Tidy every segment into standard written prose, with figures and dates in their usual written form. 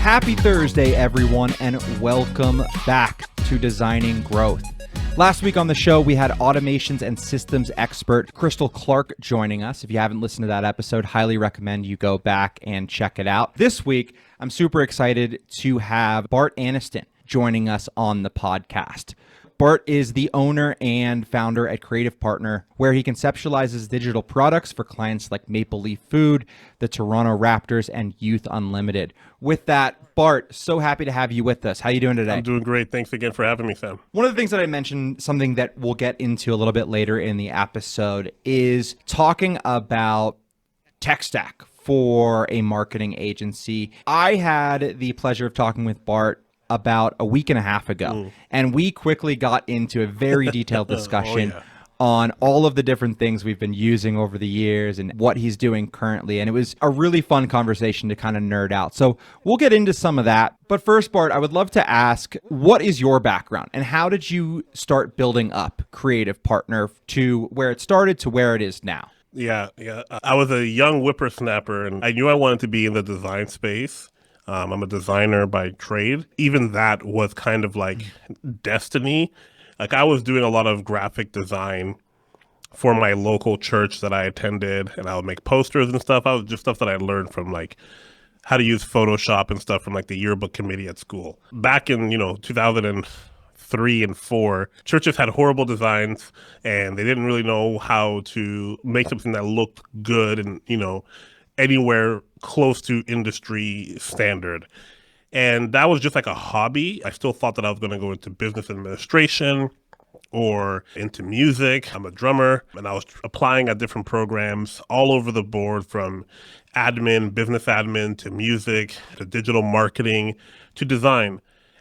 Happy Thursday, everyone, and welcome back to Designing Growth. Last week on the show, we had automations and systems expert Crystal Clark joining us. If you haven't listened to that episode, highly recommend you go back and check it out. This week, I'm super excited to have Bart Anestin joining us on the podcast. Bart is the owner and founder at Creative Partner, where he conceptualizes digital products for clients like Maple Leaf Food, the Toronto Raptors, and Youth Unlimited. With that, Bart, so happy to have you with us. How are you doing today? I'm doing great. Thanks again for having me, Sam. One of the things that I mentioned, something that we'll get into a little bit later in the episode, is talking about tech stack for a marketing agency. I had the pleasure of talking with Bart about a week and a half ago, and we quickly got into a very detailed discussion on all of the different things we've been using over the years and what he's doing currently. And it was a really fun conversation to kind of nerd out. So we'll get into some of that. But first, Bart, I would love to ask, what is your background and how did you start building up Creative Partner to where it started to where it is now? Yeah. I was a young whippersnapper and I knew I wanted to be in the design space. I'm a designer by trade. Even that was kind of like destiny. Like I was doing a lot of graphic design for my local church that I attended, and I would make posters and stuff. I was just stuff that I learned from like how to use Photoshop and stuff from like the yearbook committee at school. Back in, 2003 and 4, churches had horrible designs and they didn't really know how to make something that looked good and, anywhere close to industry standard. And that was just like a hobby. I still thought that I was going to go into business administration or into music. I'm a drummer, and I was applying at different programs all over the board, from admin, business admin, to music, to digital marketing, to design.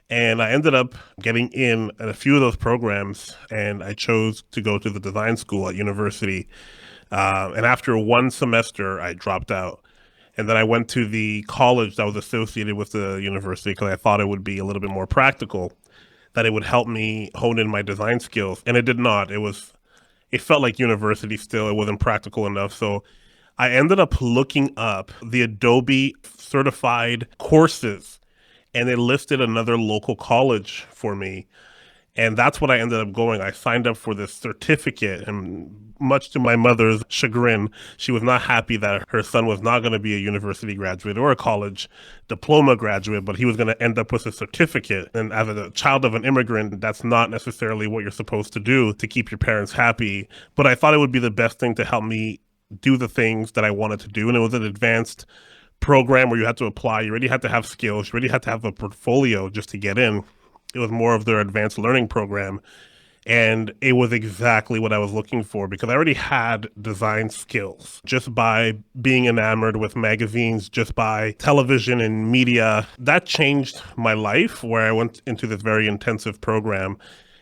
And I ended up getting in at a few of those programs, and I chose to go to the design school at university. And after one semester, I dropped out. And then I went to the college that was associated with the university because I thought it would be a little bit more practical, that it would help me hone in my design skills. And it did not. It felt like university still. It wasn't practical enough. So I ended up looking up the Adobe certified courses, and it listed another local college for me. And that's what I ended up going. I signed up for this certificate, and much to my mother's chagrin, she was not happy that her son was not going to be a university graduate or a college diploma graduate, but he was going to end up with a certificate. And as a child of an immigrant, that's not necessarily what you're supposed to do to keep your parents happy. But I thought it would be the best thing to help me do the things that I wanted to do. And it was an advanced program where you had to apply. You already had to have skills. You already had to have a portfolio just to get in. It was more of their advanced learning program. And it was exactly what I was looking for because I already had design skills just by being enamored with magazines, just by television and media. That changed my life, where I went into this very intensive program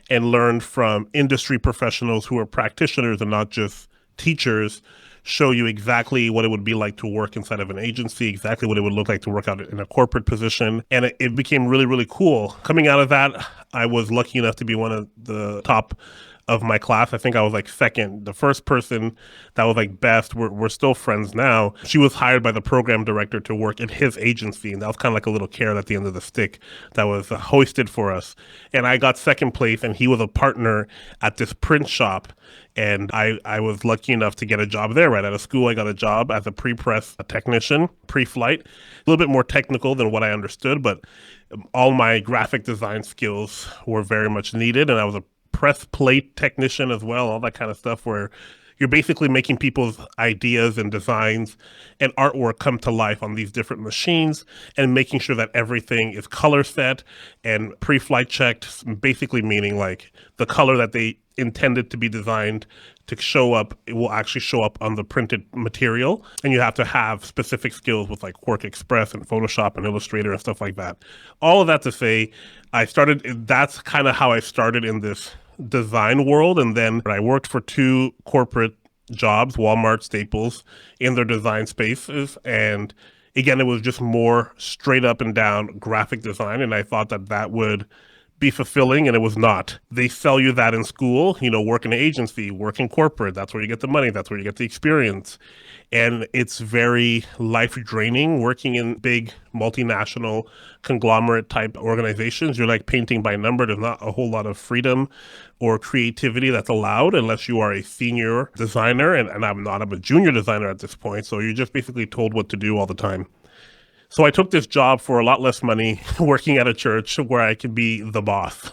and learned from industry professionals who are practitioners and not just teachers, show you exactly what it would be like to work inside of an agency, exactly what it would look like to work out in a corporate position. And it became really, really cool. Coming out of that, I was lucky enough to be one of the top of my class. I think I was like second. The first person that was like best, we're still friends now. She was hired by the program director to work in his agency. And that was kind of like a little carrot at the end of the stick that was hoisted for us. And I got second place, and he was a partner at this print shop. And I was lucky enough to get a job there. Right out of school, I got a job as a pre-press technician, pre-flight. A little bit more technical than what I understood, but all my graphic design skills were very much needed. And I was a press plate technician as well, all that kind of stuff where you're basically making people's ideas and designs and artwork come to life on these different machines and making sure that everything is color set and pre-flight checked, basically meaning like the color that they intended to be designed to show up, it will actually show up on the printed material. And you have to have specific skills with like Quark Express and Photoshop and Illustrator and stuff like that. All of that to say, that's kind of how I started in this design world. And then I worked for 2 corporate jobs, Walmart, Staples, in their design spaces. And again, it was just more straight up and down graphic design. And I thought that would be fulfilling, and it was not. They sell you that in school, work in an agency, work in corporate. That's where you get the money. That's where you get the experience. And it's very life draining working in big multinational conglomerate type organizations. You're like painting by number. There's not a whole lot of freedom or creativity that's allowed unless you are a senior designer. And I'm not, I'm a junior designer at this point. So you're just basically told what to do all the time. So I took this job for a lot less money working at a church where I could be the boss.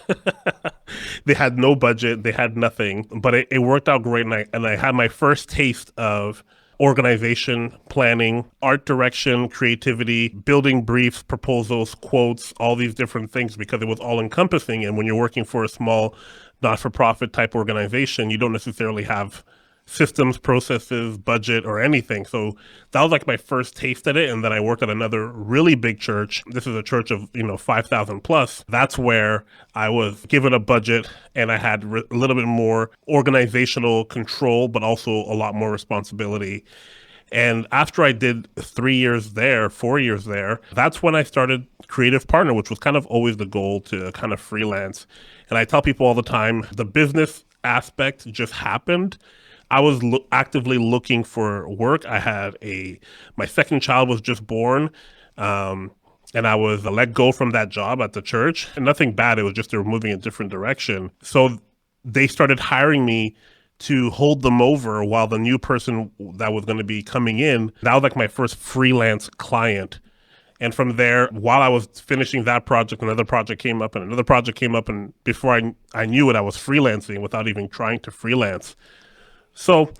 They had no budget, they had nothing, but it worked out great. And I had my first taste of organization, planning, art direction, creativity, building briefs, proposals, quotes, all these different things because it was all encompassing. And when you're working for a small not-for-profit type organization, you don't necessarily have systems, processes, budget, or anything. So that was like my first taste at it. And then I worked at another really big church. This is a church of, 5,000 plus. That's where I was given a budget and I had a little bit more organizational control, but also a lot more responsibility. And after I did 4 years there, that's when I started Creative Partner, which was kind of always the goal to kind of freelance. And I tell people all the time, the business aspect just happened. I was actively looking for work. I had my second child was just born, and I was let go from that job at the church. And nothing bad. It was just they were moving in a different direction. So they started hiring me to hold them over while the new person that was going to be coming in, that was like my first freelance client. And from there, while I was finishing that project, another project came up and another project came up. And before I knew it, I was freelancing without even trying to freelance. So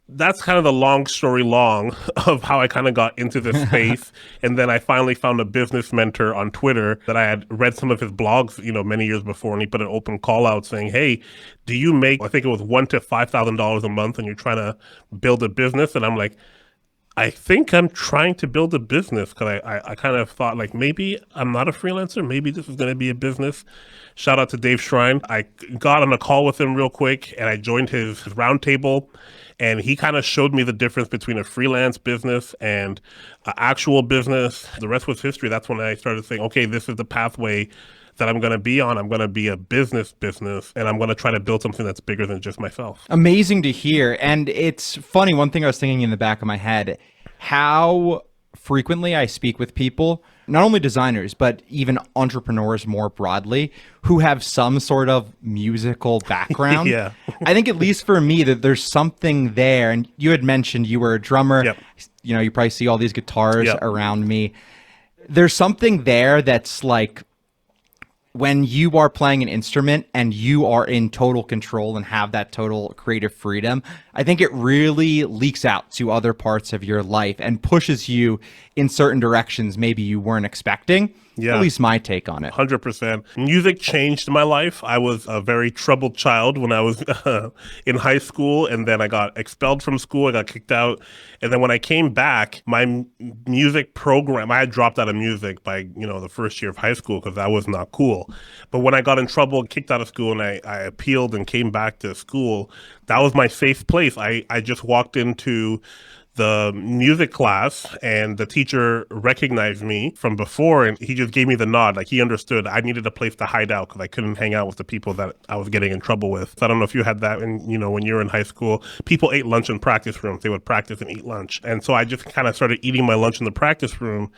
that's kind of the long story long of how I kind of got into this space. And then I finally found a business mentor on Twitter that I had read some of his blogs, many years before. And he put an open call out saying, hey, do you make, I think it was $1,000 to $5,000 a month and you're trying to build a business? And I'm like, I think I'm trying to build a business because I kind of thought like maybe I'm not a freelancer. Maybe this is going to be a business. Shout out to Dave Shrine. I got on a call with him real quick and I joined his roundtable and he kind of showed me the difference between a freelance business and an actual business. The rest was history. That's when I started saying, okay, this is the pathway that I'm going to be on. I'm going to be a business, and I'm going to try to build something that's bigger than just myself. Amazing to hear. And it's funny, one thing I was thinking in the back of my head, how frequently I speak with people, not only designers, but even entrepreneurs more broadly, who have some sort of musical background. Yeah. I think at least for me that there's something there. And you had mentioned you were a drummer. Yep. You probably see all these guitars Yep. around me. There's something there that's like, when you are playing an instrument and you are in total control and have that total creative freedom, I think it really leaks out to other parts of your life and pushes you in certain directions maybe you weren't expecting. Yeah. At least my take on it. 100%. Music changed my life. I was a very troubled child when I was in high school, and then I got expelled from school. I got kicked out. And then when I came back, my music program, I had dropped out of music by, the first year of high school because that was not cool. But when I got in trouble, kicked out of school, and I appealed and came back to school, that was my safe place. I just walked into the music class and the teacher recognized me from before and he just gave me the nod. Like he understood I needed a place to hide out because I couldn't hang out with the people that I was getting in trouble with. So I don't know if you had that when you were in high school. People ate lunch in practice rooms. They would practice and eat lunch. And so I just kind of started eating my lunch in the practice room.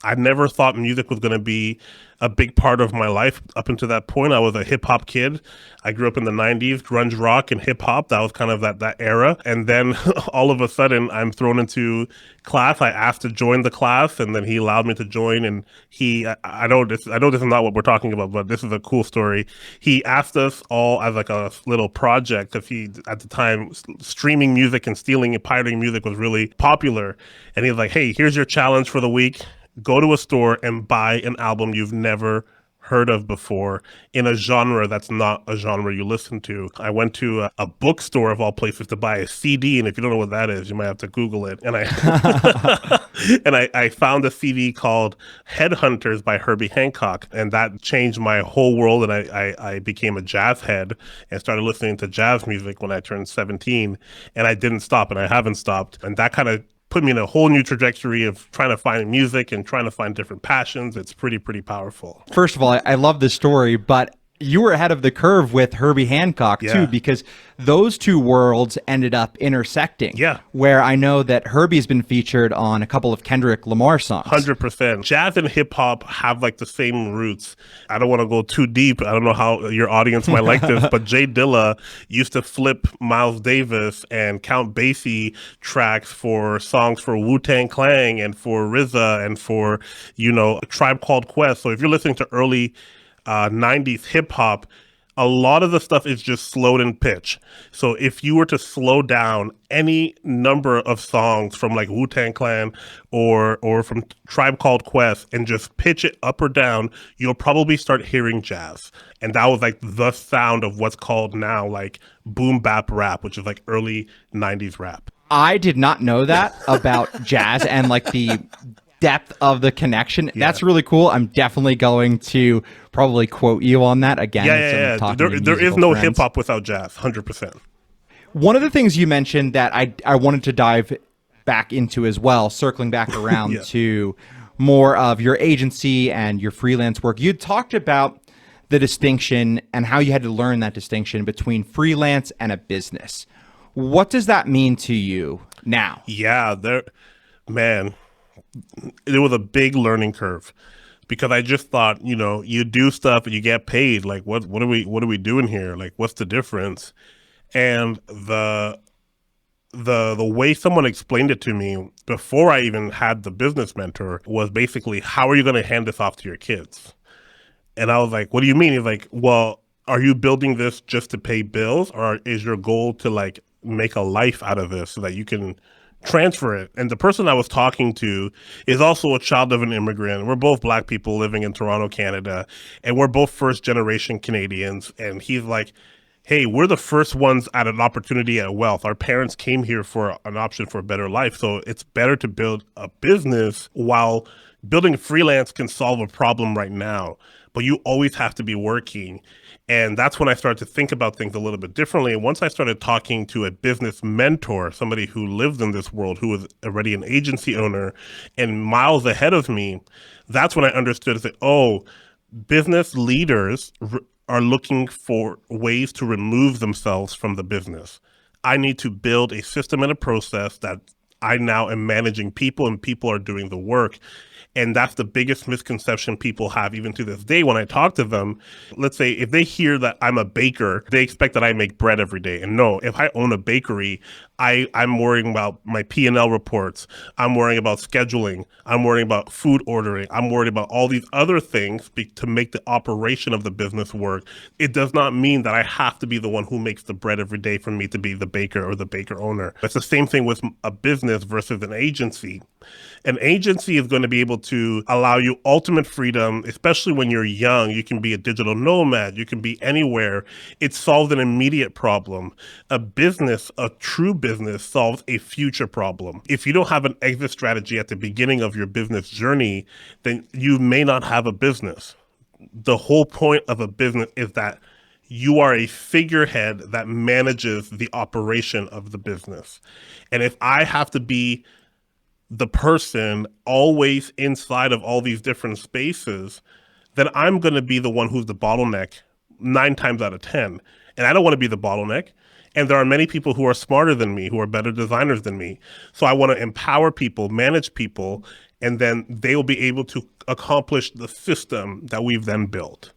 I never thought music was going to be a big part of my life. Up until that point, I was a hip hop kid. I grew up in the 90s, grunge rock and hip hop. That was kind of that era. And then all of a sudden I'm thrown into class. I asked to join the class and then he allowed me to join. And I know this is not what we're talking about, but this is a cool story. He asked us all as like a little project because he, at the time, streaming music and stealing and pirating music was really popular. And he was like, hey, here's your challenge for the week. Go to a store and buy an album you've never heard of before in a genre that's not a genre you listen to. I went to a bookstore of all places to buy a CD, and if you don't know what that is, you might have to Google it. And I found a CD called Headhunters by Herbie Hancock, and that changed my whole world. And I became a jazz head and started listening to jazz music when I turned 17, and I didn't stop, and I haven't stopped. And that kind of put me in a whole new trajectory of trying to find music and trying to find different passions. It's pretty powerful. First of all, I love this story, but You were ahead of the curve with Herbie Hancock too, Yeah. because those two worlds ended up intersecting. Yeah. Where I know that Herbie's been featured on a couple of Kendrick Lamar songs. 100%. Jazz and hip hop have like the same roots. I don't want to go too deep. I don't know how your audience might like this, but Jay Dilla used to flip Miles Davis and Count Basie tracks for songs for Wu-Tang Clan and for RZA and for, A Tribe Called Quest. So if you're listening to early 90s hip hop, a lot of the stuff is just slowed in pitch. So if you were to slow down any number of songs from like Wu-Tang Clan or from Tribe Called Quest and just pitch it up or down, you'll probably start hearing jazz. And that was like the sound of what's called now like boom bap rap, which is like early 90s rap. I did not know that about jazz and like the depth of the connection. Yeah. That's really cool. I'm definitely going to probably quote you on that again. Yeah. There is no hip hop without jazz, 100%. One of the things you mentioned that I wanted to dive back into as well, circling back around to more of your agency and your freelance work. You talked about the distinction and how you had to learn that distinction between freelance and a business. What does that mean to you now? Yeah, it was a big learning curve because I just thought, you do stuff and you get paid. Like, what are we doing here? Like, what's the difference? And the way someone explained it to me before I even had the business mentor was basically, how are you going to hand this off to your kids? And I was like, what do you mean? He's like, well, are you building this just to pay bills, or is your goal to like make a life out of this so that you can transfer it? And the person I was talking to is also a child of an immigrant. We're both Black people living in Toronto, Canada, and we're both first generation Canadians. And he's like, hey, we're the first ones at an opportunity at wealth. Our parents came here for an option for a better life. So it's better to build a business, while building freelance can solve a problem right now, but you always have to be working. And that's when I started to think about things a little bit differently. And once I started talking to a business mentor, somebody who lived in this world, who was already an agency owner and miles ahead of me, that's when I understood that, business leaders are looking for ways to remove themselves from the business. I need to build a system and a process that I now am managing people, and people are doing the work. And that's the biggest misconception people have even to this day when I talk to them. Let's say if they hear that I'm a baker, they expect that I make bread every day. And no, if I own a bakery, I'm worrying about my P&L reports. I'm worrying about scheduling. I'm worrying about food ordering. I'm worried about all these other things to make the operation of the business work. It does not mean that I have to be the one who makes the bread every day for me to be the baker or the baker owner. It's the same thing with a business versus an agency. An agency is going to be able to allow you ultimate freedom, especially when you're young. You can be a digital nomad. You can be anywhere. It solves an immediate problem. A business, a true business, solves a future problem. If you don't have an exit strategy at the beginning of your business journey, then you may not have a business. The whole point of a business is that you are a figurehead that manages the operation of the business. And if I have to be the person always inside of all these different spaces, then I'm going to be the one who's the bottleneck 9 times out of 10. And I don't want to be the bottleneck. And there are many people who are smarter than me, who are better designers than me. So I want to empower people, manage people, and then they will be able to accomplish the system that we've then built.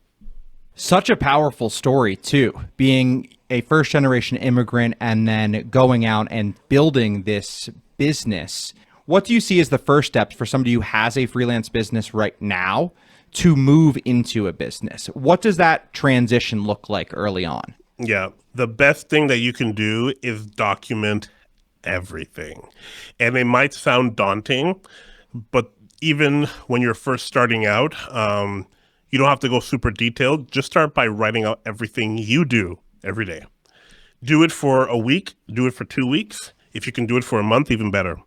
Such a powerful story, too, being a first generation immigrant and then going out and building this business. What do you see as the first steps for somebody who has a freelance business right now to move into a business? What does that transition look like early on? Yeah, the best thing that you can do is document everything. And it might sound daunting, but even when you're first starting out, you don't have to go super detailed. Just start by writing out everything you do every day. Do it for a week, do it for 2 weeks. If you can do it for a month, even better.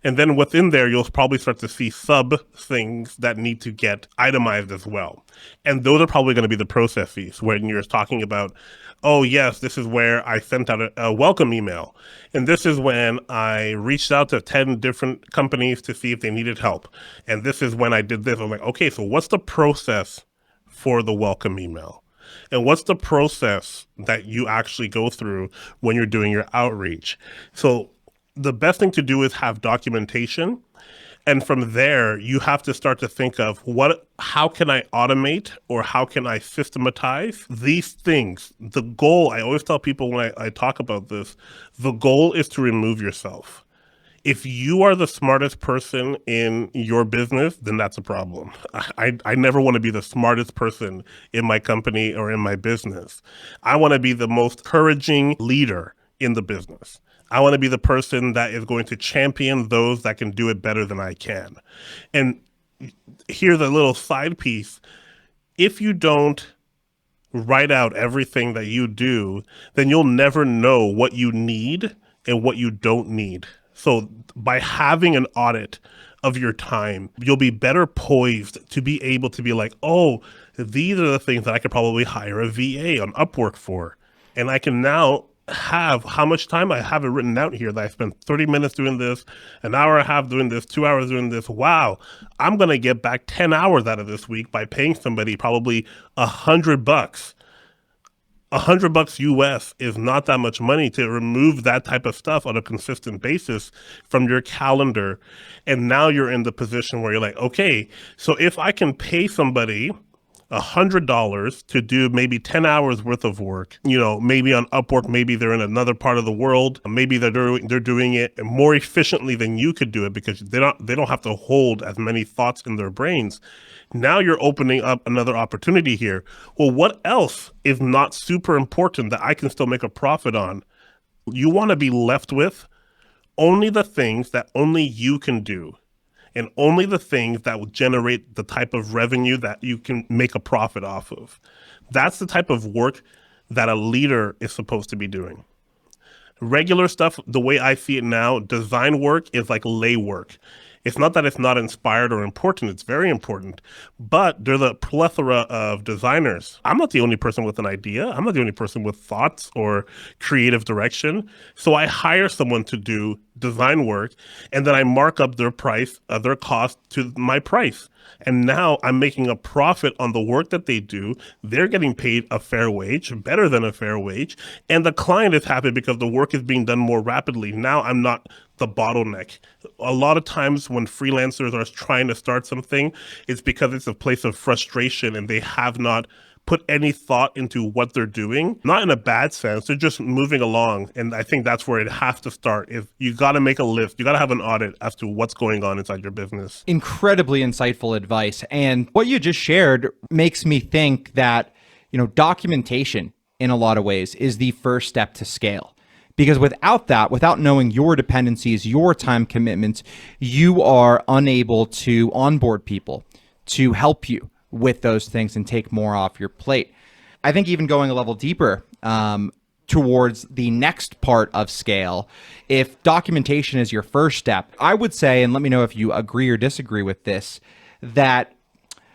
And then within there, you'll probably start to see sub things that need to get itemized as well. And those are probably going to be the processes when you're talking about, oh, yes, this is where I sent out a welcome email. And this is when I reached out to 10 different companies to see if they needed help. And this is when I did this. I'm like, okay, so what's the process for the welcome email? And what's the process that you actually go through when you're doing your outreach? So the best thing to do is have documentation. And from there, you have to start to think of how can I automate or how can I systematize these things? The goal, I always tell people when I talk about this, the goal is to remove yourself. If you are the smartest person in your business, then that's a problem. I never want to be the smartest person in my company or in my business. I want to be the most encouraging leader in the business. I want to be the person that is going to champion those that can do it better than I can. And here's a little side piece. If you don't write out everything that you do, then you'll never know what you need and what you don't need. So by having an audit of your time, you'll be better poised to be able to be like, oh, these are the things that I could probably hire a VA on Upwork for. And I can now have how much time I have it written out here that I spent 30 minutes doing this, an hour and a half doing this, 2 hours doing this. Wow, I'm going to get back 10 hours out of this week by paying somebody probably $100. $100 US is not that much money to remove that type of stuff on a consistent basis from your calendar. And now you're in the position where you're like, okay, so if I can pay somebody $100 to do maybe 10 hours worth of work, maybe on Upwork, maybe they're in another part of the world, maybe they're doing it more efficiently than you could do it because they don't have to hold as many thoughts in their brains. Now you're opening up another opportunity here. Well, what else is not super important that I can still make a profit on? You want to be left with only the things that only you can do, and only the things that will generate the type of revenue that you can make a profit off of. That's the type of work that a leader is supposed to be doing. Regular stuff, the way I see it now, design work is like lay work. It's not that it's not inspired or important. It's very important. But there's a plethora of designers. I'm not the only person with an idea. I'm not the only person with thoughts or creative direction. So I hire someone to do design work, and then I mark up their price, their cost to my price. And now I'm making a profit on the work that they do. They're getting paid a fair wage, better than a fair wage. And the client is happy because the work is being done more rapidly. Now I'm not the bottleneck. A lot of times when freelancers are trying to start something, it's because it's a place of frustration and they have not put any thought into what they're doing. Not in a bad sense, they're just moving along. And I think that's where it has to start. If you got to make a list, you got to have an audit as to what's going on inside your business. Incredibly insightful advice. And what you just shared makes me think that, documentation in a lot of ways is the first step to scale. Because without that, without knowing your dependencies, your time commitments, you are unable to onboard people to help you with those things and take more off your plate. I think even going a level deeper towards the next part of scale, if documentation is your first step, I would say, and let me know if you agree or disagree with this, that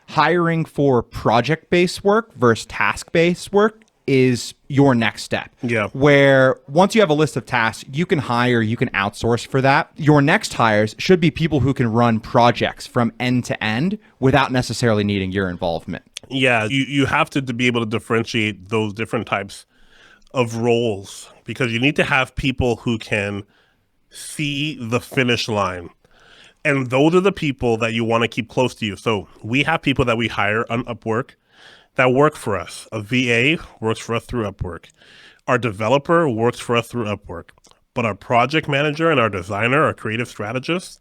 hiring for project-based work versus task-based work is your next step. Yeah. Where once you have a list of tasks, you can hire, you can outsource for that. Your next hires should be people who can run projects from end to end without necessarily needing your involvement. Yeah, you have to be able to differentiate those different types of roles because you need to have people who can see the finish line. And those are the people that you want to keep close to you. So we have people that we hire on Upwork that work for us. A VA works for us through Upwork. Our developer works for us through Upwork. But our project manager and our designer, our creative strategist,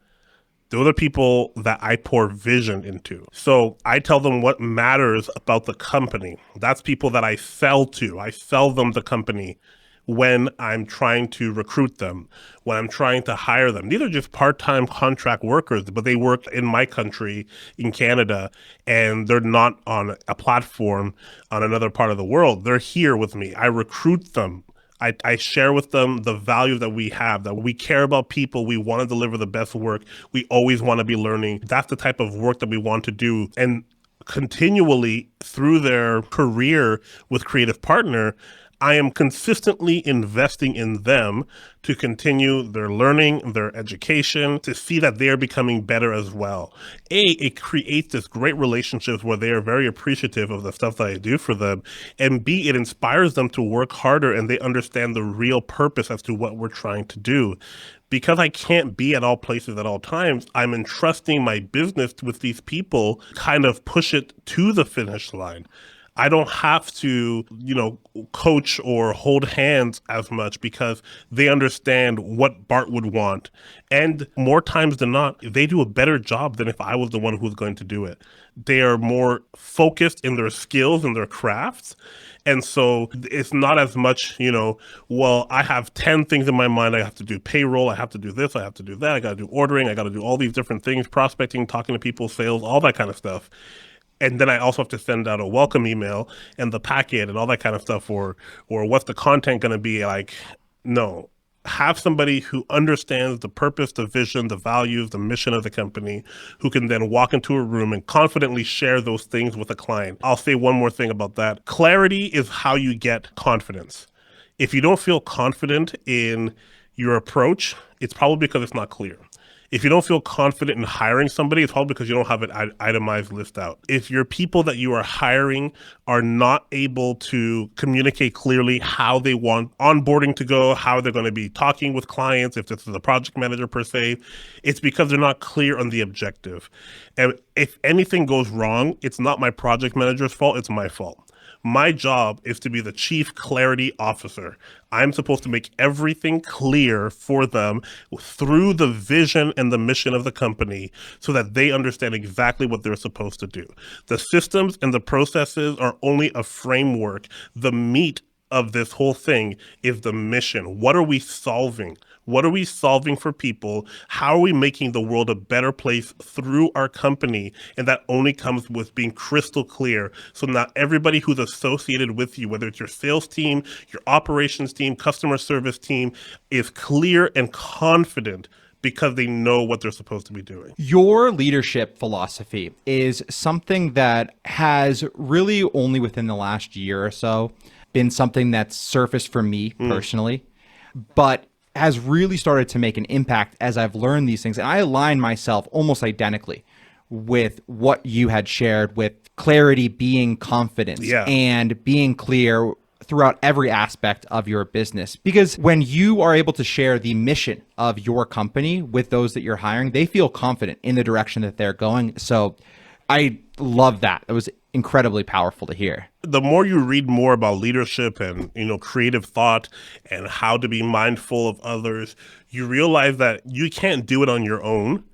those are people that I pour vision into. So I tell them what matters about the company. That's people that I sell to. I sell them the company when I'm trying to recruit them, when I'm trying to hire them. These are just part-time contract workers, but they work in my country, in Canada, and they're not on a platform on another part of the world. They're here with me. I recruit them. I share with them the value that we have, that we care about people. We want to deliver the best work. We always want to be learning. That's the type of work that we want to do. And continually through their career with Creative Partner, I am consistently investing in them to continue their learning, their education, to see that they're becoming better as well. It creates this great relationships where they are very appreciative of the stuff that I do for them. And B, it inspires them to work harder and they understand the real purpose as to what we're trying to do. Because I can't be at all places at all times, I'm entrusting my business with these people, kind of push it to the finish line. I don't have to, coach or hold hands as much because they understand what Bart would want. And more times than not, they do a better job than if I was the one who was going to do it. They are more focused in their skills and their crafts. And so it's not as much, well, I have 10 things in my mind. I have to do payroll. I have to do this. I have to do that. I got to do ordering. I got to do all these different things, prospecting, talking to people, sales, all that kind of stuff. And then I also have to send out a welcome email and the packet and all that kind of stuff, or what's the content going to be like? No, have somebody who understands the purpose, the vision, the values, the mission of the company, who can then walk into a room and confidently share those things with a client. I'll say one more thing about that. Clarity is how you get confidence. If you don't feel confident in your approach, it's probably because it's not clear. If you don't feel confident in hiring somebody, it's probably because you don't have an itemized list out. If your people that you are hiring are not able to communicate clearly how they want onboarding to go, how they're going to be talking with clients, if this is a project manager per se, it's because they're not clear on the objective. And if anything goes wrong, it's not my project manager's fault, it's my fault. My job is to be the chief clarity officer. I'm supposed to make everything clear for them through the vision and the mission of the company so that they understand exactly what they're supposed to do. The systems and the processes are only a framework. The meat of this whole thing is the mission. What are we solving? What are we solving for people? How are we making the world a better place through our company? And that only comes with being crystal clear. So now everybody who's associated with you, whether it's your sales team, your operations team, customer service team, is clear and confident because they know what they're supposed to be doing. Your leadership philosophy is something that has really only within the last year or so been something that's surfaced for me personally, but has really started to make an impact as I've learned these things. And I align myself almost identically with what you had shared, with clarity being confidence and being clear throughout every aspect of your business. Because when you are able to share the mission of your company with those that you're hiring, they feel confident in the direction that they're going. So I love that. It was incredibly powerful to hear. The more you read more about leadership and, creative thought and how to be mindful of others, you realize that you can't do it on your own.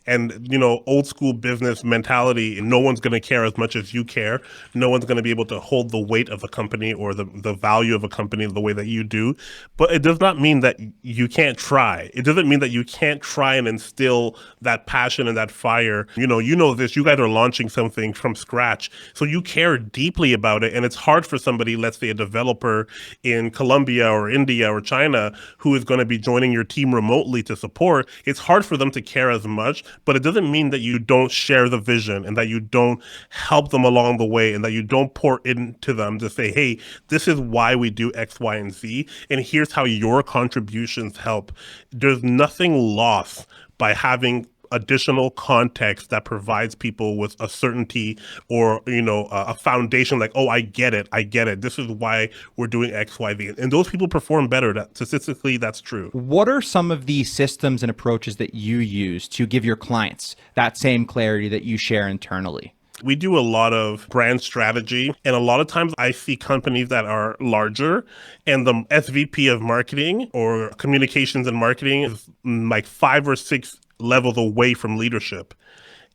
And, old school business mentality, no one's going to care as much as you care. No one's going to be able to hold the weight of a company or the value of a company the way that you do. But it does not mean that you can't try. It doesn't mean that you can't try and instill that passion and that fire. You know this, you guys are launching something from scratch. So you care deeply about it. And it's hard for somebody, let's say a developer in Colombia or India or China, who is going to be joining your team remotely to support. It's hard for them to care as much. But it doesn't mean that you don't share the vision and that you don't help them along the way and that you don't pour into them to say, hey, this is why we do X, Y, and Z. And here's how your contributions help. There's nothing lost by having additional context that provides people with a certainty or, a foundation like, oh, I get it. This is why we're doing X, Y, Z. And those people perform better. Statistically, that's true. What are some of the systems and approaches that you use to give your clients that same clarity that you share internally? We do a lot of brand strategy, and a lot of times I see companies that are larger and the SVP of marketing or communications and marketing is like 5 or 6 levels away from leadership.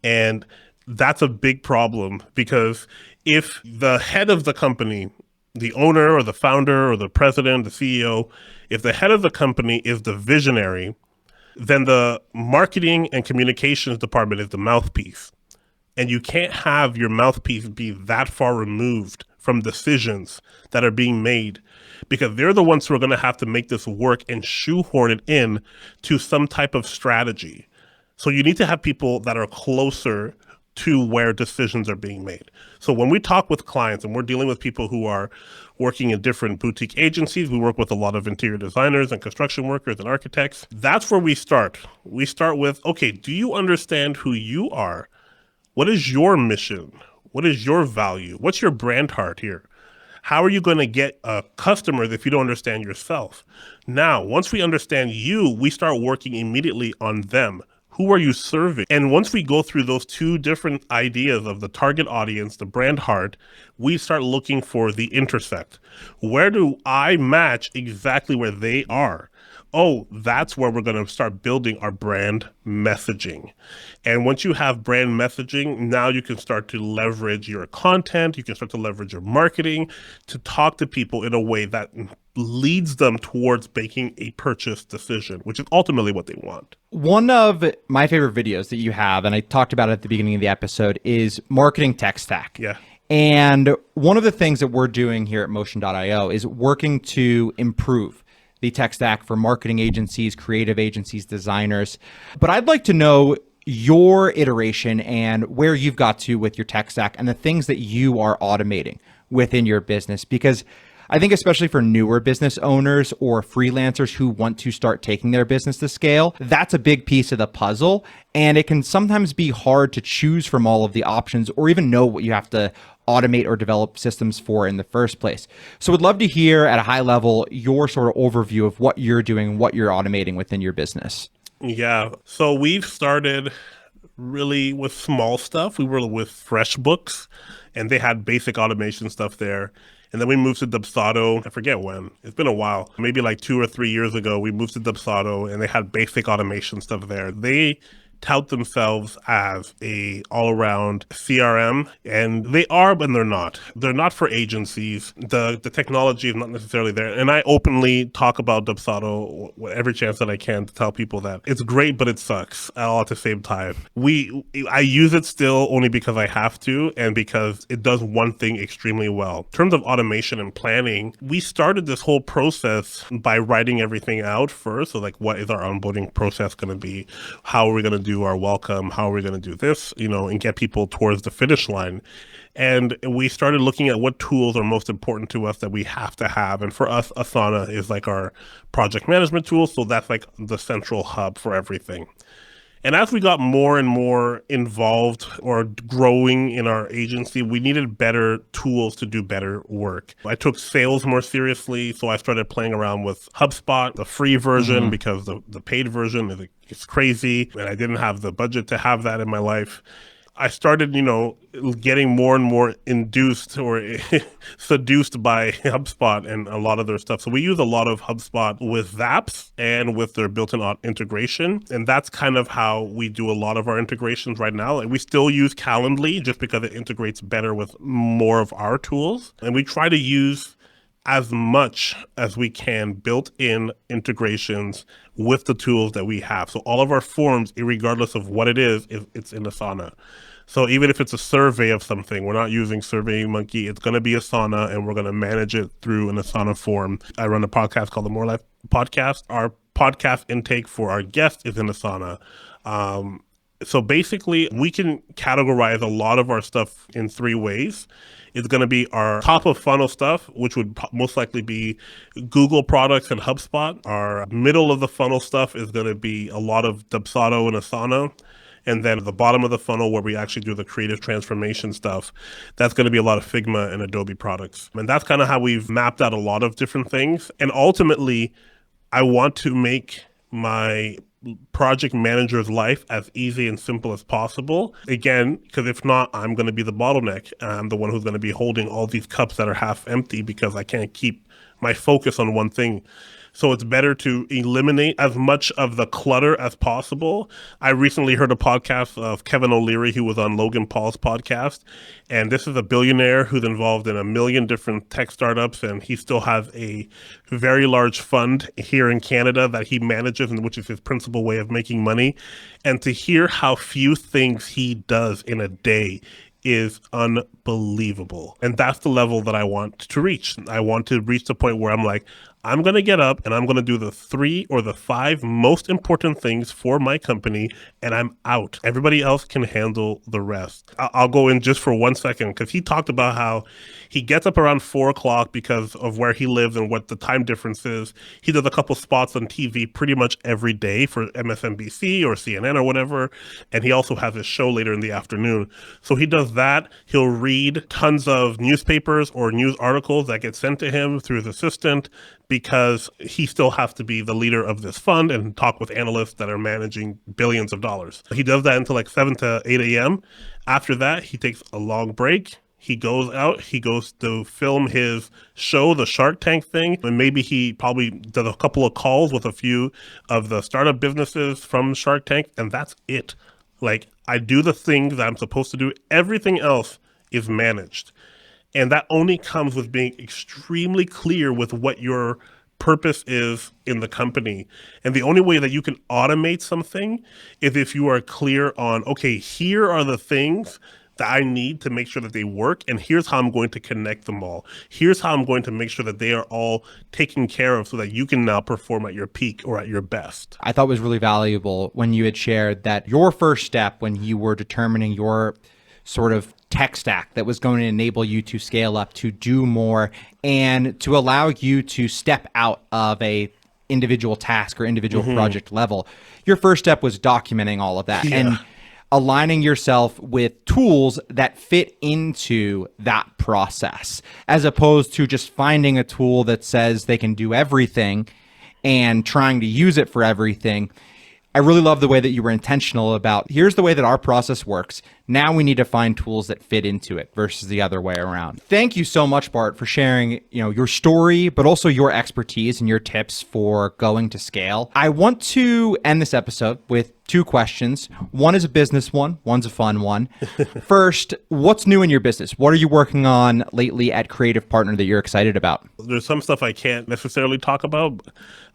And that's a big problem because if the head of the company, the owner or the founder or the president, the CEO, if the head of the company is the visionary, then the marketing and communications department is the mouthpiece. And you can't have your mouthpiece be that far removed from decisions that are being made because they're the ones who are going to have to make this work and shoehorn it in to some type of strategy. So you need to have people that are closer to where decisions are being made. So when we talk with clients and we're dealing with people who are working in different boutique agencies, we work with a lot of interior designers and construction workers and architects. That's where we start. We start with, okay, do you understand who you are? What is your mission? What is your value? What's your brand heart here? How are you going to get customers if you don't understand yourself? Now, once we understand you, we start working immediately on them. Who are you serving? And once we go through those two different ideas of the target audience, the brand heart, we start looking for the intersect. Where do I match exactly where they are? Oh, that's where we're going to start building our brand messaging. And once you have brand messaging, now you can start to leverage your content. You can start to leverage your marketing to talk to people in a way that leads them towards making a purchase decision, which is ultimately what they want. One of my favorite videos that you have, and I talked about it at the beginning of the episode, is marketing tech stack. Yeah. And one of the things that we're doing here at Motion.io is working to improve the tech stack for marketing agencies, creative agencies, designers. But I'd like to know your iteration and where you've got to with your tech stack and the things that you are automating within your business, because I think especially for newer business owners or freelancers who want to start taking their business to scale, that's a big piece of the puzzle. And it can sometimes be hard to choose from all of the options or even know what you have to automate or develop systems for in the first place. So would love to hear at a high level your sort of overview of what you're doing, what you're automating within your business. Yeah. So we've started really with small stuff. We were with FreshBooks and they had basic automation stuff there. And then we moved to Dubsado. I forget when. It's been a while. Maybe like 2 or 3 years ago, we moved to Dubsado and they had basic automation stuff there. They tout themselves as a all-around CRM, and they are, but they're not. They're not for agencies. The technology is not necessarily there. And I openly talk about Dubsado every chance that I can to tell people that it's great, but it sucks all at the same time. I use it still only because I have to and because it does one thing extremely well. In terms of automation and planning, we started this whole process by writing everything out first. So like, what is our onboarding process going to be? How are we going to do our welcome? How are we going to do this? And get people towards the finish line. And we started looking at what tools are most important to us that we have to have. And for us, Asana is like our project management tool. So that's like the central hub for everything. And as we got more and more involved or growing in our agency, we needed better tools to do better work. I took sales more seriously, so I started playing around with HubSpot, the free version, because the paid version is crazy, and I didn't have the budget to have that in my life. I started, getting more and more induced or seduced by HubSpot and a lot of their stuff. So we use a lot of HubSpot with Zaps and with their built-in integration. And that's kind of how we do a lot of our integrations right now. Like we still use Calendly just because it integrates better with more of our tools. And we try to use as much as we can built-in integrations with the tools that we have. So all of our forms, regardless of what it is, it's in Asana. So even if it's a survey of something, we're not using SurveyMonkey, it's going to be Asana and we're going to manage it through an Asana form. I run a podcast called the More Life Podcast. Our podcast intake for our guests is in Asana. So basically, we can categorize a lot of our stuff in 3 ways. It's going to be our top of funnel stuff, which would most likely be Google products and HubSpot. Our middle of the funnel stuff is going to be a lot of Dubsado and Asana. And then at the bottom of the funnel where we actually do the creative transformation stuff, that's going to be a lot of Figma and Adobe products. And that's kind of how we've mapped out a lot of different things. And ultimately, I want to make my project manager's life as easy and simple as possible. Again, because if not, I'm going to be the bottleneck. I'm the one who's going to be holding all these cups that are half empty because I can't keep my focus on one thing. So it's better to eliminate as much of the clutter as possible. I recently heard a podcast of Kevin O'Leary, who was on Logan Paul's podcast. And this is a billionaire who's involved in a million different tech startups. And he still has a very large fund here in Canada that he manages, and which is his principal way of making money. And to hear how few things he does in a day is unbelievable. And that's the level that I want to reach. I want to reach the point where I'm like, I'm going to get up and I'm going to do the 3 or the 5 most important things for my company, and I'm out. Everybody else can handle the rest. I'll go in just for 1 second, because he talked about how he gets up around 4 o'clock because of where he lives and what the time difference is. He does a couple spots on TV pretty much every day for MSNBC or CNN or whatever, and he also has his show later in the afternoon. So he does that. He'll read tons of newspapers or news articles that get sent to him through his assistant, because he still has to be the leader of this fund and talk with analysts that are managing billions of dollars. He does that until like 7 to 8 a.m. After that, he takes a long break. He goes out, he goes to film his show, the Shark Tank thing, and maybe he probably does a couple of calls with a few of the startup businesses from Shark Tank, and that's it. Like, I do the things that I'm supposed to do. Everything else is managed. And that only comes with being extremely clear with what your purpose is in the company. And the only way that you can automate something is if you are clear on, okay, here are the things that I need to make sure that they work, and here's how I'm going to connect them all. Here's how I'm going to make sure that they are all taken care of so that you can now perform at your peak or at your best. I thought it was really valuable when you had shared that your first step when you were determining your sort of tech stack that was going to enable you to scale up, to do more, and to allow you to step out of a individual task or individual project level. Your first step was documenting all of that. Yeah. And aligning yourself with tools that fit into that process, as opposed to just finding a tool that says they can do everything and trying to use it for everything. I really love the way that you were intentional about, here's the way that our process works. Now we need to find tools that fit into it versus the other way around. Thank you so much, Bart, for sharing, your story, but also your expertise and your tips for going to scale. I want to end this episode with 2 questions. One is a business one, one's a fun one. First, what's new in your business? What are you working on lately at Creative Partner that you're excited about? There's some stuff I can't necessarily talk about,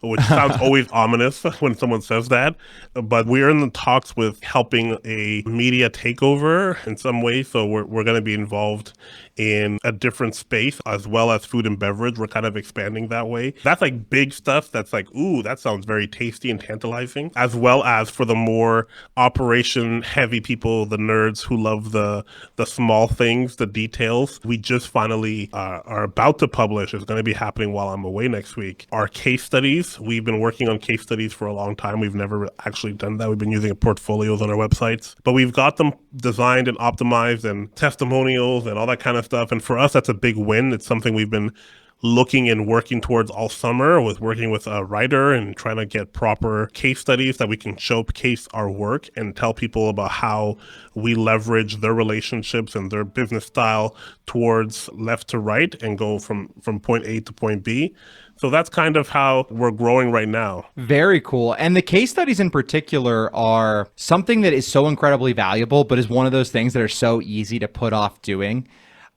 which sounds always ominous when someone says that. But we're in the talks with helping a media takeover in some way. So we're going to be involved in a different space, as well as food and beverage. We're kind of expanding that way. That's like big stuff that's like, ooh, that sounds very tasty and tantalizing. As well as for the more operation heavy people, the nerds who love the small things, the details. We just finally are about to publish. It's going to be happening while I'm away next week. Our case studies. We've been working on case studies for a long time. We've never actually done that. We've been using portfolios on our websites, but we've got them designed and optimized, and testimonials and all that kind of stuff. And for us, that's a big win. It's something we've been looking and working towards all summer, with working with a writer and trying to get proper case studies that we can showcase our work and tell people about how we leverage their relationships and their business style towards left to right and go from point A to point B. So that's kind of how we're growing right now. Very cool. And the case studies in particular are something that is so incredibly valuable, but is one of those things that are so easy to put off doing.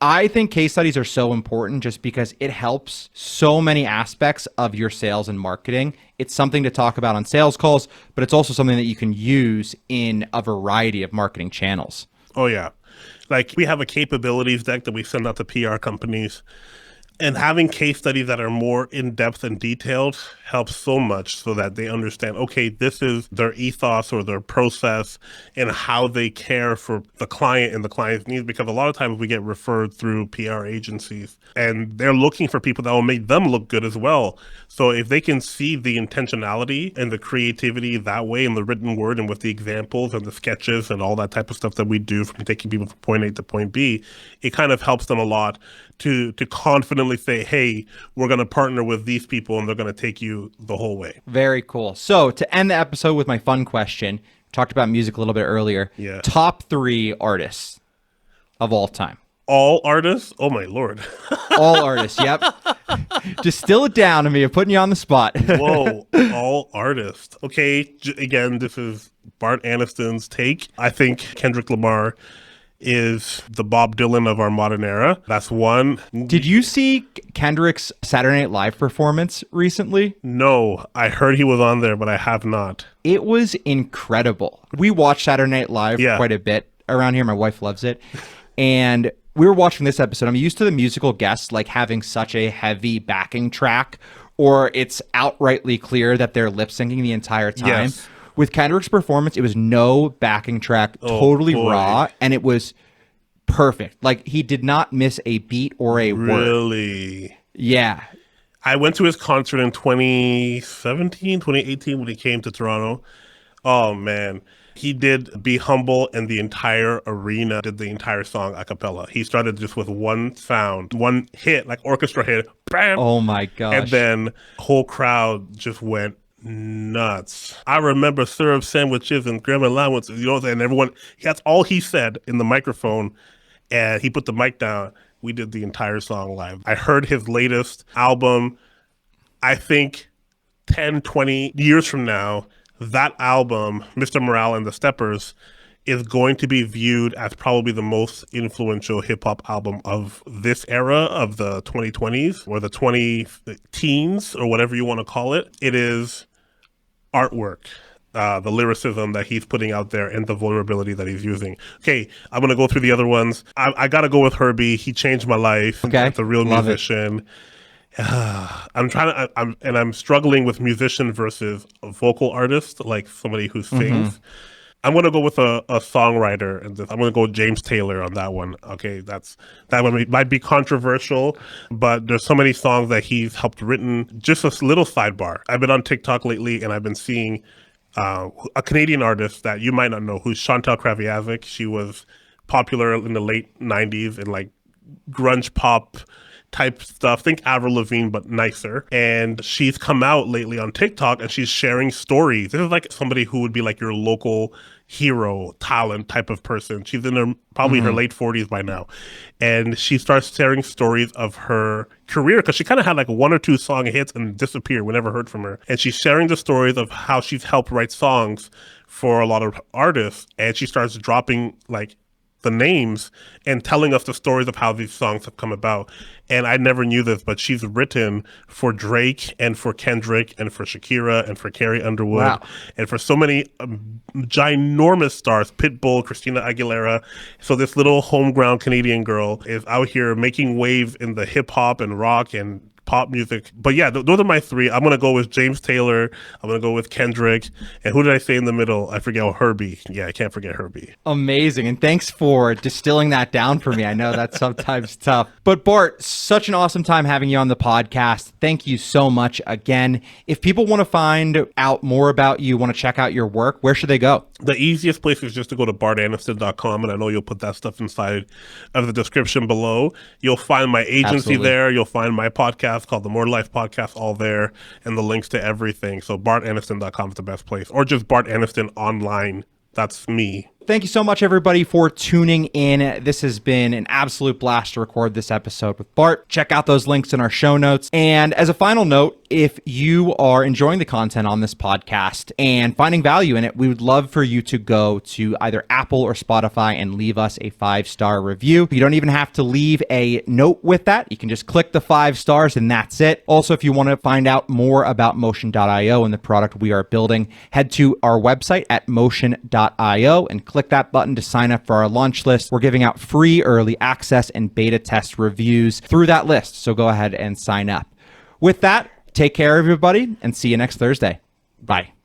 I think case studies are so important just because it helps so many aspects of your sales and marketing. It's something to talk about on sales calls, but it's also something that you can use in a variety of marketing channels. Oh, yeah. Like, we have a capabilities deck that we send out to PR companies. And having case studies that are more in-depth and detailed helps so much, so that they understand, okay, this is their ethos or their process and how they care for the client and the client's needs. Because a lot of times we get referred through PR agencies and they're looking for people that will make them look good as well. So if they can see the intentionality and the creativity that way in the written word and with the examples and the sketches and all that type of stuff that we do from taking people from point A to point B, it kind of helps them a lot to confidently say, hey, we're going to partner with these people and they're going to take you the whole way. Very cool. So to end the episode with my fun question, talked about music a little bit earlier. Yeah. Top 3 artists of all time. All artists? Oh, my Lord. All artists, yep. Distill it down to me. I'm putting you on the spot. Whoa, all artists. Okay, again, this is Bart Anestin's take. I think Kendrick Lamar is the Bob Dylan of our modern era. That's one. Did you see Kendrick's Saturday Night Live performance recently? No, I heard he was on there, but I have not. It was incredible. We watch Saturday Night Live quite a bit around here. My wife loves it. And we were watching this episode. I'm used to the musical guests like having such a heavy backing track or it's outrightly clear that they're lip syncing the entire time. Yes. With Kendrick's performance, it was no backing track, Oh, totally boy. raw, and it was perfect. Like, he did not miss a beat or a word. Really? Yeah. I went to his concert in 2017, 2018 when he came to Toronto. Oh, man. He did Be Humble, and the entire arena did the entire song a cappella. He started just with one sound, one hit, like orchestra hit, bam! Oh my gosh. And then the whole crowd just went nuts. I remember syrup sandwiches and grandma allowances, you know what I'm saying? And everyone, that's all he said in the microphone, and he put the mic down. We did the entire song live. I heard his latest album. I think 10, 20 years from now, that album, Mr. Morale and the Steppers, is going to be viewed as probably the most influential hip-hop album of this era of the 2020s or the 20-teens or whatever you want to call it. It is artwork. The lyricism that he's putting out there and the vulnerability that he's using. Okay, I'm going to go through the other ones. I got to go with Herbie. He changed my life. Okay. That's a real Love musician. I'm struggling with musician versus a vocal artist, like somebody who sings. I'm gonna go with a songwriter, and I'm gonna go with James Taylor on that one. Okay, that one might be controversial, but there's so many songs that he's helped written. Just a little sidebar. I've been on TikTok lately, and I've been seeing a Canadian artist that you might not know, who's Chantal Kraviazic. She was popular in the late 90s in like grunge pop type stuff. Think Avril Lavigne, but nicer. And she's come out lately on TikTok and she's sharing stories. This is like somebody who would be like your local hero, talent type of person. She's in her probably her late 40s by now. And she starts sharing stories of her career because she kind of had like one or two song hits and disappeared. We never heard from her. And she's sharing the stories of how she's helped write songs for a lot of artists. And she starts dropping like the names and telling us the stories of how these songs have come about. And I never knew this, but she's written for Drake and for Kendrick and for Shakira and for Carrie Underwood. Wow. And for so many ginormous stars, Pitbull, Christina Aguilera. So this little homegrown Canadian girl is out here making waves in the hip hop and rock and pop music. But yeah, those are my three. I'm going to go with James Taylor. I'm going to go with Kendrick. And who did I say in the middle? I forget. Herbie. Yeah, I can't forget Herbie. Amazing. And thanks for distilling that down for me. I know that's sometimes tough. But Bart, such an awesome time having you on the podcast. Thank you so much again. If people want to find out more about you, want to check out your work, where should they go? The easiest place is just to go to bartanestin.com, and I know you'll put that stuff inside of the description below. You'll find my agency Absolutely. there. You'll find my podcast called the More Life Podcast all there, and the links to everything. So bartanestin.com is the best place, or just Bart Anestin online. That's me. Thank you so much, everybody, for tuning in. This has been an absolute blast to record this episode with Bart. Check out those links in our show notes. And as a final note, if you are enjoying the content on this podcast and finding value in it, we would love for you to go to either Apple or Spotify and leave us a 5-star review. You don't even have to leave a note with that. You can just click the 5 stars and that's it. Also, if you want to find out more about Motion.io and the product we are building, head to our website at Motion.io and click that button to sign up for our launch list. We're giving out free early access and beta test reviews through that list. So go ahead and sign up. With that, take care, everybody, and see you next Thursday. Bye.